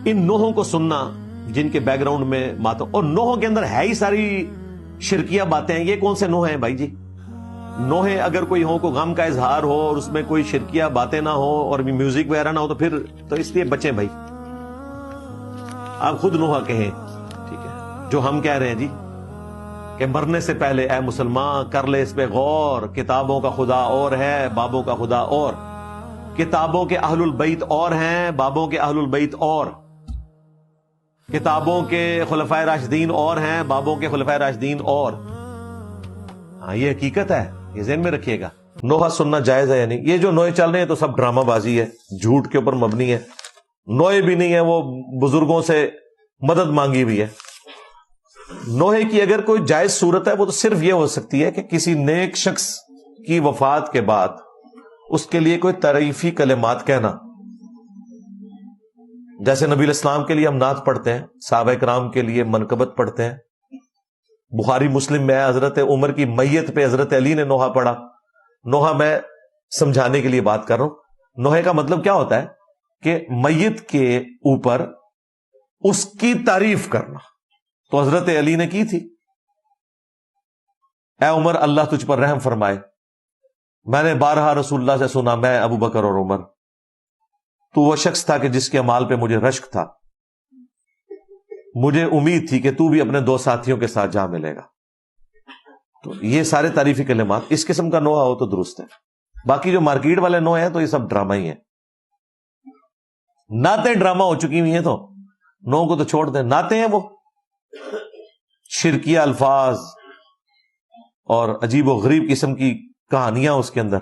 ان نوحوں کو سننا جن کے بیک گراؤنڈ میں ماتم، اور نوحوں کے اندر ہے ہی ساری شرکیہ باتیں ہیں. یہ کون سے نوح ہیں بھائی جی؟ نوحے اگر کوئی ہو، کوئی غم کا اظہار ہو اور اس میں کوئی شرکیہ باتیں نہ ہو اور بھی میوزک وغیرہ نہ ہو تو پھر تو اس لیے بچیں بھائی. آپ خود نوحہ کہیں، ٹھیک ہے؟ جو ہم کہہ رہے ہیں جی کہ مرنے سے پہلے اے مسلمان کر لے اس پہ غور، کتابوں کا خدا اور ہے، بابوں کا خدا اور. کتابوں کے اہل البیت اور ہیں، بابوں کے اہل البیت اور. کتابوں کے خلفائے راشدین اور ہیں، بابوں کے خلفائے راشدین اور. ہاں یہ حقیقت ہے، یہ ذہن میں رکھیے گا. نوحہ سننا جائز ہے یا نہیں؟ یہ جو نوحے چل رہے ہیں تو سب ڈرامہ بازی ہے، جھوٹ کے اوپر مبنی ہے. نوحے بھی نہیں ہے، وہ بزرگوں سے مدد مانگی ہوئی ہے. نوحے کی اگر کوئی جائز صورت ہے وہ تو صرف یہ ہو سکتی ہے کہ کسی نیک شخص کی وفات کے بعد اس کے لیے کوئی تعریفی کلمات کہنا. جیسے نبی علیہ السلام کے لیے ہم نعت پڑھتے ہیں، صحابہ کرام کے لیے منقبت پڑھتے ہیں. بخاری مسلم میں حضرت عمر کی میت پہ حضرت علی نے نوحہ پڑھا. نوحہ میں سمجھانے کے لیے بات کر رہا ہوں. نوحے کا مطلب کیا ہوتا ہے کہ میت کے اوپر اس کی تعریف کرنا. تو حضرت علی نے کی تھی، اے عمر اللہ تجھ پر رحم فرمائے، میں نے بارہا رسول اللہ سے سنا، میں ابو بکر اور عمر، تو وہ شخص تھا کہ جس کے اعمال پہ مجھے رشک تھا، مجھے امید تھی کہ تو بھی اپنے دو ساتھیوں کے ساتھ جا ملے گا. تو یہ سارے تعریفی کلمات، اس قسم کا نوحہ ہو تو درست ہے. باقی جو مارکیٹ والے نوحے ہیں تو یہ سب ڈرامہ ہی ہیں. نعتیں ڈرامہ ہو چکی ہوئی ہیں تو نوحوں کو تو چھوڑ دیں. نعتیں ہیں وہ شرکیہ الفاظ اور عجیب و غریب قسم کی کہانیاں اس کے اندر.